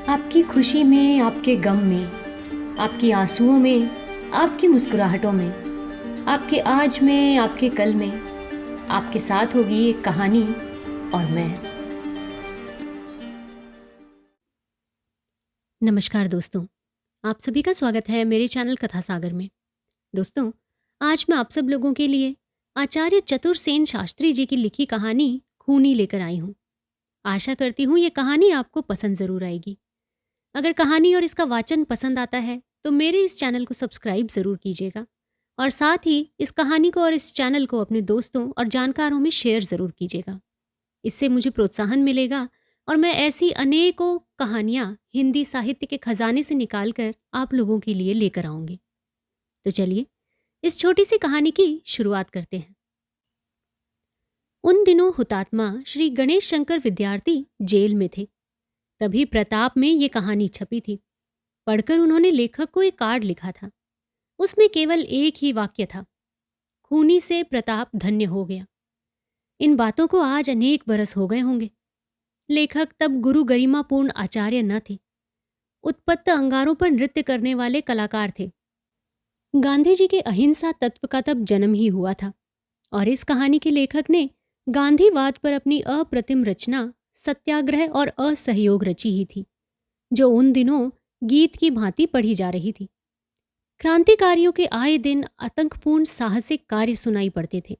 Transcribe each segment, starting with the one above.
आपकी खुशी में, आपके गम में, आपकी आंसुओं में, आपकी मुस्कुराहटों में, आपके आज में, आपके कल में, आपके साथ होगी एक कहानी और मैं। नमस्कार दोस्तों, आप सभी का स्वागत है मेरे चैनल कथा सागर में। दोस्तों, आज मैं आप सब लोगों के लिए आचार्य चतुरसेन शास्त्री जी की लिखी कहानी खूनी लेकर आई हूँ। आशा करती हूँ ये कहानी आपको पसंद ज़रूर आएगी। अगर कहानी और इसका वाचन पसंद आता है तो मेरे इस चैनल को सब्सक्राइब ज़रूर कीजिएगा और साथ ही इस कहानी को और इस चैनल को अपने दोस्तों और जानकारों में शेयर ज़रूर कीजिएगा। इससे मुझे प्रोत्साहन मिलेगा और मैं ऐसी अनेकों कहानियाँ हिंदी साहित्य के खजाने से निकालकर आप लोगों के लिए लेकर आऊंगी। तो चलिए इस छोटी सी कहानी की शुरुआत करते हैं। उन दिनों हुतात्मा श्री गणेश शंकर विद्यार्थी जेल में थे। तभी प्रताप में ये कहानी छपी थी। पढ़कर उन्होंने लेखक को एक कार्ड लिखा था। उसमें केवल एक ही वाक्य था, खूनी से प्रताप धन्य हो गया। इन बातों को आज अनेक बरस हो गए होंगे। लेखक तब गुरु गरिमापूर्ण आचार्य न थे, उत्पत्त अंगारों पर नृत्य करने वाले कलाकार थे। गांधी जी के अहिंसा तत्व का तब जन्म ही हुआ था और इस कहानी के लेखक ने गांधीवाद पर अपनी अप्रतिम रचना सत्याग्रह और असहयोग रची ही थी, जो उन दिनों गीत की भांति पढ़ी जा रही थी। क्रांतिकारियों के आए दिन आतंकपूर्ण साहसिक कार्य सुनाई पड़ते थे।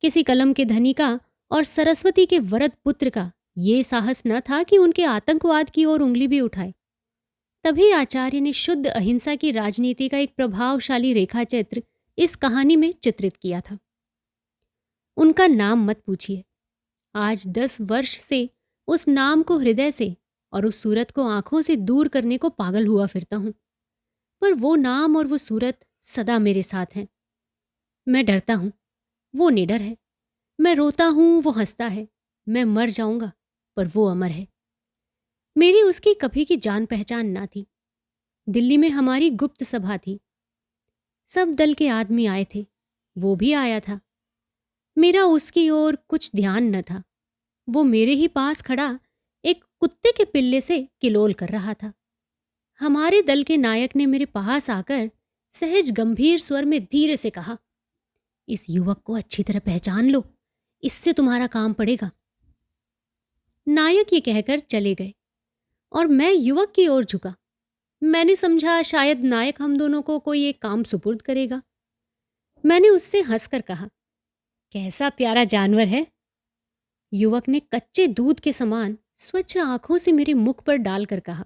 किसी कलम के धनी का और सरस्वती के वरद पुत्र का ये साहस न था कि उनके आतंकवाद की ओर उंगली भी उठाए। तभी आचार्य ने शुद्ध अहिंसा की राजनीति का एक प्रभावशाली रेखाचित्र इस कहानी में चित्रित किया था। उनका नाम मत पूछिए। आज 10 वर्ष से उस नाम को हृदय से और उस सूरत को आंखों से दूर करने को पागल हुआ फिरता हूं, पर वो नाम और वो सूरत सदा मेरे साथ हैं। मैं डरता हूं, वो निडर है। मैं रोता हूं, वो हंसता है। मैं मर जाऊंगा, पर वो अमर है। मेरी उसकी कभी की जान पहचान ना थी। दिल्ली में हमारी गुप्त सभा थी। सब दल के आदमी आए थे, वो भी आया था। मेरा उसकी ओर कुछ ध्यान न था। वो मेरे ही पास खड़ा एक कुत्ते के पिल्ले से किलोल कर रहा था। हमारे दल के नायक ने मेरे पास आकर सहज गंभीर स्वर में धीरे से कहा, इस युवक को अच्छी तरह पहचान लो, इससे तुम्हारा काम पड़ेगा। नायक ये कहकर चले गए और मैं युवक की ओर झुका। मैंने समझा शायद नायक हम दोनों को कोई एक काम सुपुर्द करेगा। मैंने उससे हंसकर कहा, कैसा प्यारा जानवर है। युवक ने कच्चे दूध के समान स्वच्छ आंखों से मेरे मुख पर डालकर कहा,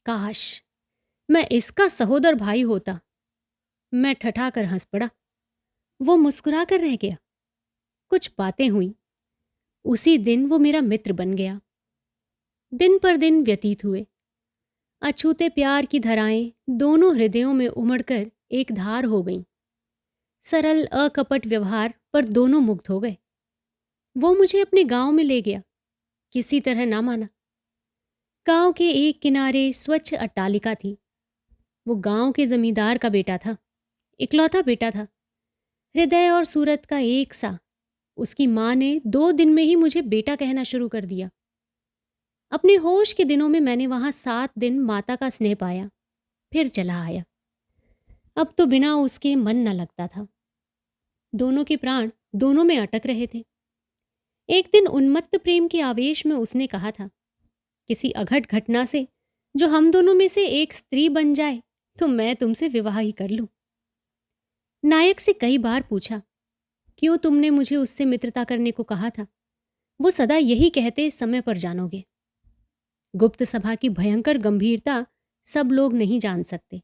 काश मैं इसका सहोदर भाई होता। मैं ठठाकर हंस पड़ा। वो मुस्कुरा कर रह गया। कुछ बातें हुई। उसी दिन वो मेरा मित्र बन गया। दिन पर दिन व्यतीत हुए। अछूते प्यार की धाराएं दोनों हृदयों में उमड़कर एक धार हो गईं। सरल अकपट व्यवहार पर दोनों मुग्ध हो गए। वो मुझे अपने गांव में ले गया। किसी तरह ना माना। गांव के एक किनारे स्वच्छ अट्टालिका थी। वो गांव के जमींदार का बेटा था, इकलौता बेटा था, हृदय और सूरत का एक सा। उसकी माँ ने 2 दिन में ही मुझे बेटा कहना शुरू कर दिया। अपने होश के दिनों में मैंने वहां 7 दिन माता का स्नेह पाया, फिर चला आया। अब तो बिना उसके मन न लगता था। दोनों के प्राण दोनों में अटक रहे थे। एक दिन उन्मत्त प्रेम के आवेश में उसने कहा था, किसी अघट घटना से जो हम दोनों में से एक स्त्री बन जाए तो मैं तुमसे विवाह ही कर लूं। नायक से कई बार पूछा, क्यों तुमने मुझे उससे मित्रता करने को कहा था? वो सदा यही कहते, समय पर जानोगे। गुप्त सभा की भयंकर गंभीरता सब लोग नहीं जान सकते।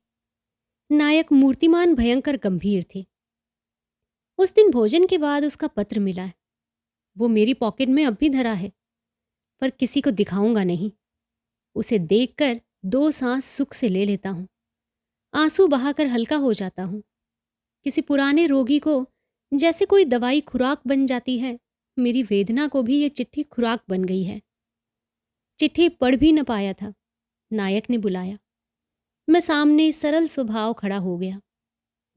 नायक मूर्तिमान भयंकर गंभीर थे। उस दिन भोजन के बाद उसका पत्र मिला है। वो मेरी पॉकेट में अब भी धरा है, पर किसी को दिखाऊंगा नहीं। उसे देखकर 2 सांस सुख से ले लेता हूं। आंसू बहाकर हल्का हो जाता हूं। किसी पुराने रोगी को जैसे कोई दवाई खुराक बन जाती है, मेरी वेदना को भी ये चिट्ठी खुराक बन गई है। चिट्ठी पढ़ भी न पाया था। नायक ने बुलाया। मैं सामने सरल स्वभाव खड़ा हो गया।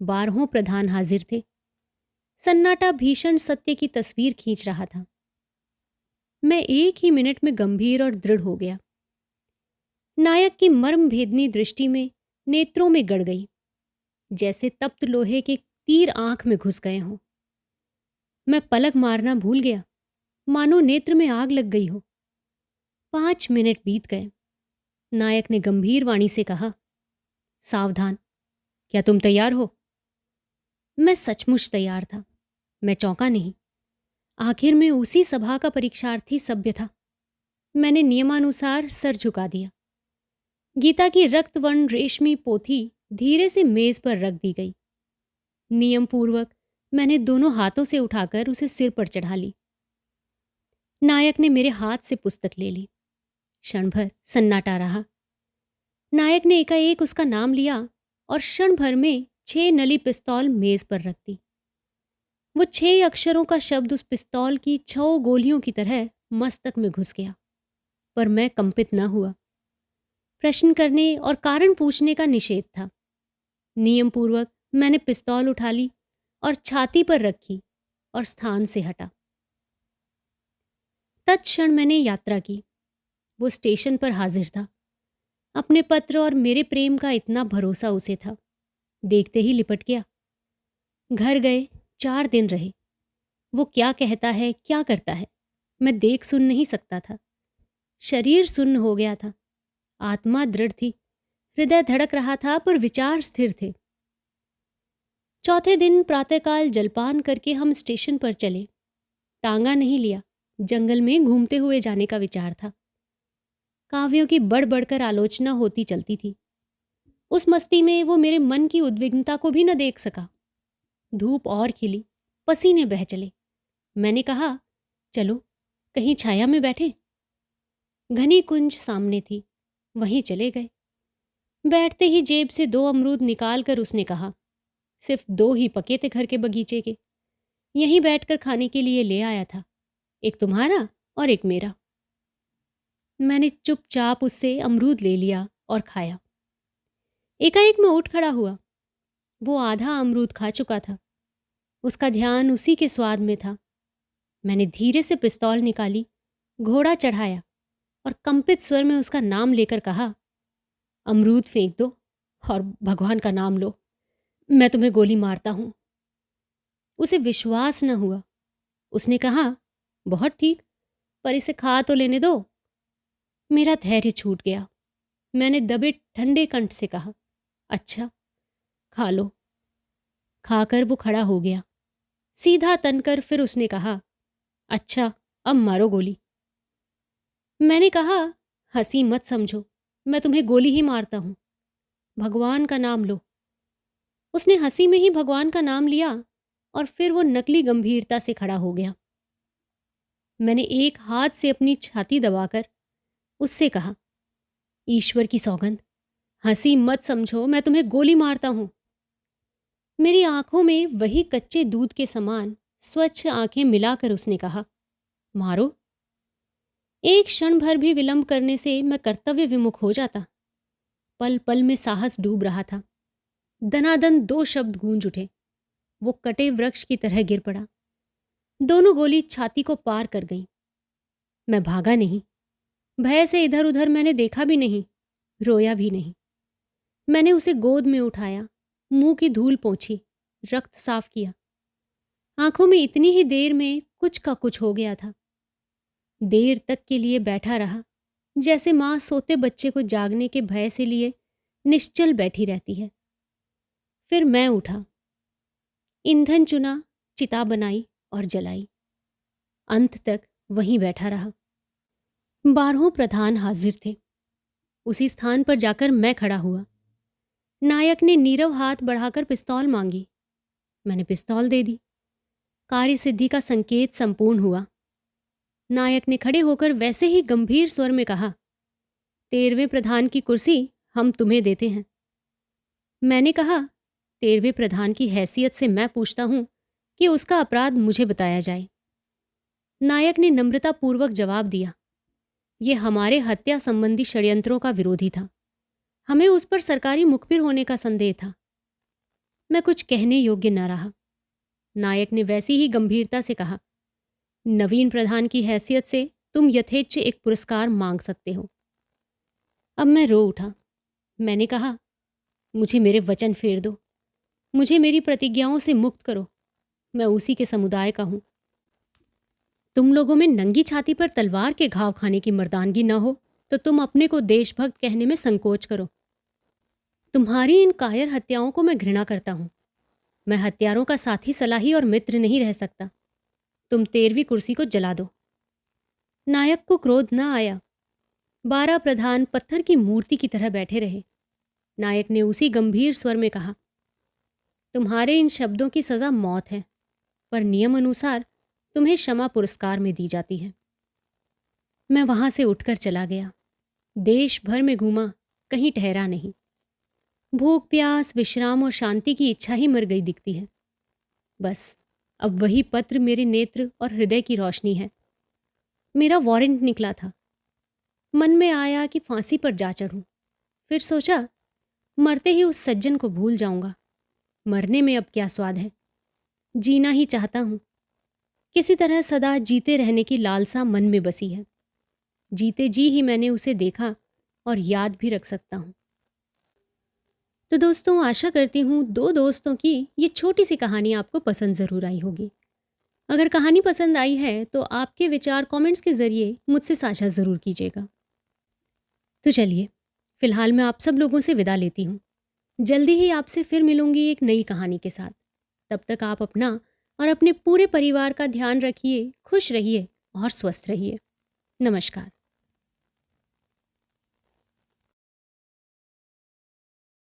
12 प्रधान हाजिर थे। सन्नाटा भीषण सत्य की तस्वीर खींच रहा था। मैं एक ही मिनट में गंभीर और दृढ़ हो गया। नायक की मर्म भेदनी दृष्टि में नेत्रों में गड़ गई, जैसे तप्त लोहे के तीर आंख में घुस गए हों। मैं पलक मारना भूल गया, मानो नेत्र में आग लग गई हो। 5 मिनट बीत गए। नायक ने गंभीर वाणी से कहा, सावधान, क्या तुम तैयार हो? मैं सचमुच तैयार था। मैं चौंका नहीं। आखिर में उसी सभा का परीक्षार्थी सभ्य था। मैंने नियमानुसार सर झुका दिया। गीता की रक्तवर्ण रेशमी पोथी धीरे से मेज पर रख दी गई। नियम पूर्वक मैंने दोनों हाथों से उठाकर उसे सिर पर चढ़ा ली। नायक ने मेरे हाथ से पुस्तक ले ली। क्षण भर सन्नाटा रहा। नायक ने एकाएक उसका नाम लिया और क्षण भर में 6 नली पिस्तौल मेज पर रख दी। वो 6 अक्षरों का शब्द उस पिस्तौल की 6 गोलियों की तरह मस्तक में घुस गया, पर मैं कंपित न हुआ। प्रश्न करने और कारण पूछने का निषेध था। नियम पूर्वक मैंने पिस्तौल उठा ली और छाती पर रखी और स्थान से हटा। तत्क्षण मैंने यात्रा की। वो स्टेशन पर हाजिर था। अपने पत्र और मेरे प्रेम का इतना भरोसा उसे था। देखते ही लिपट गया। घर गए 4 दिन रहे। वो क्या कहता है, क्या करता है, मैं देख सुन नहीं सकता था। शरीर सुन्न हो गया था। आत्मा दृढ़ थी। हृदय धड़क रहा था, पर विचार स्थिर थे। चौथे दिन प्रातःकाल जलपान करके हम स्टेशन पर चले। तांगा नहीं लिया। जंगल में घूमते हुए जाने का विचार था। काव्यों की बढ़ बढ़कर आलोचना होती चलती थी। उस मस्ती में वो मेरे मन की उद्विग्नता को भी न देख सका। धूप और खिली, पसीने बह चले। मैंने कहा, चलो कहीं छाया में बैठे। घनी कुंज सामने थी, वहीं चले गए। बैठते ही जेब से 2 अमरूद निकाल कर उसने कहा, सिर्फ 2 ही पके थे घर के बगीचे के, यहीं बैठकर खाने के लिए ले आया था, एक तुम्हारा और एक मेरा। मैंने चुपचाप उससे अमरूद ले लिया और खाया। एकाएक मैं उठ खड़ा हुआ। वो आधा अमरूद खा चुका था। उसका ध्यान उसी के स्वाद में था। मैंने धीरे से पिस्तौल निकाली, घोड़ा चढ़ाया और कंपित स्वर में उसका नाम लेकर कहा, अमरूद फेंक दो और भगवान का नाम लो, मैं तुम्हें गोली मारता हूं। उसे विश्वास न हुआ। उसने कहा, बहुत ठीक, पर इसे खा तो लेने दो। मेरा धैर्य छूट गया। मैंने दबे ठंडे कंठ से कहा, अच्छा खा लो। खाकर वो खड़ा हो गया। सीधा तनकर फिर उसने कहा, अच्छा अब मारो गोली। मैंने कहा, हंसी मत समझो, मैं तुम्हें गोली ही मारता हूं, भगवान का नाम लो। उसने हंसी में ही भगवान का नाम लिया और फिर वो नकली गंभीरता से खड़ा हो गया। मैंने एक हाथ से अपनी छाती दबाकर उससे कहा, ईश्वर की सौगंध, हंसी मत समझो, मैं तुम्हें गोली मारता हूं। मेरी आंखों में वही कच्चे दूध के समान स्वच्छ आंखें मिलाकर उसने कहा, मारो। एक क्षण भर भी विलंब करने से मैं कर्तव्य विमुख हो जाता। पल पल में साहस डूब रहा था। दनादन 2 शब्द गूंज उठे। वो कटे वृक्ष की तरह गिर पड़ा। दोनों गोली छाती को पार कर गई। मैं भागा नहीं। भय से इधर उधर मैंने देखा भी नहीं, रोया भी नहीं। मैंने उसे गोद में उठाया, मुंह की धूल पोंछी, रक्त साफ किया। आंखों में इतनी ही देर में कुछ का कुछ हो गया था। देर तक के लिए बैठा रहा, जैसे माँ सोते बच्चे को जागने के भय से लिए निश्चल बैठी रहती है। फिर मैं उठा, ईंधन चुना, चिता बनाई और जलाई। अंत तक वहीं बैठा रहा। 12 प्रधान हाजिर थे। उसी स्थान पर जाकर मैं खड़ा हुआ। नायक ने नीरव हाथ बढ़ाकर पिस्तौल मांगी। मैंने पिस्तौल दे दी। कार्य सिद्धि का संकेत संपूर्ण हुआ। नायक ने खड़े होकर वैसे ही गंभीर स्वर में कहा, 13वें प्रधान की कुर्सी हम तुम्हें देते हैं। मैंने कहा, 13वें प्रधान की हैसियत से मैं पूछता हूं कि उसका अपराध मुझे बताया जाए। नायक ने नम्रतापूर्वक जवाब दिया, ये हमारे हत्या संबंधी षड्यंत्रों का विरोधी था। हमें उस पर सरकारी मुखबिर होने का संदेह था। मैं कुछ कहने योग्य न रहा। नायक ने वैसी ही गंभीरता से कहा, नवीन प्रधान की हैसियत से तुम यथेच्छ एक पुरस्कार मांग सकते हो। अब मैं रो उठा। मैंने कहा, मुझे मेरे वचन फेर दो, मुझे मेरी प्रतिज्ञाओं से मुक्त करो। मैं उसी के समुदाय का हूं। तुम लोगों में नंगी छाती पर तलवार के घाव खाने की मर्दानगी न हो तो तुम अपने को देशभक्त कहने में संकोच करो। तुम्हारी इन कायर हत्याओं को मैं घृणा करता हूं। मैं हत्यारों का साथी, सलाही और मित्र नहीं रह सकता। तुम 13वीं कुर्सी को जला दो। नायक को क्रोध न आया। 12 प्रधान पत्थर की मूर्ति की तरह बैठे रहे। नायक ने उसी गंभीर स्वर में कहा, तुम्हारे इन शब्दों की सजा मौत है, पर नियम अनुसार तुम्हें क्षमा पुरस्कार में दी जाती है। मैं वहां से उठकर चला गया। देश भर में घूमा, कहीं ठहरा नहीं। भूख, प्यास, विश्राम और शांति की इच्छा ही मर गई दिखती है। बस अब वही पत्र मेरे नेत्र और हृदय की रोशनी है। मेरा वारंट निकला था। मन में आया कि फांसी पर जा चढ़ूं। फिर सोचा, मरते ही उस सज्जन को भूल जाऊंगा। मरने में अब क्या स्वाद है। जीना ही चाहता हूं। किसी तरह सदा जीते रहने की लालसा मन में बसी है। जीते जी ही मैंने उसे देखा और याद भी रख सकता हूं। तो दोस्तों, आशा करती हूँ 2 दोस्तों की ये छोटी सी कहानी आपको पसंद ज़रूर आई होगी। अगर कहानी पसंद आई है तो आपके विचार कमेंट्स के ज़रिए मुझसे साझा ज़रूर कीजिएगा। तो चलिए, फ़िलहाल मैं आप सब लोगों से विदा लेती हूँ। जल्दी ही आपसे फिर मिलूंगी एक नई कहानी के साथ। तब तक आप अपना और अपने पूरे परिवार का ध्यान रखिए, खुश रहिए और स्वस्थ रहिए। नमस्कार।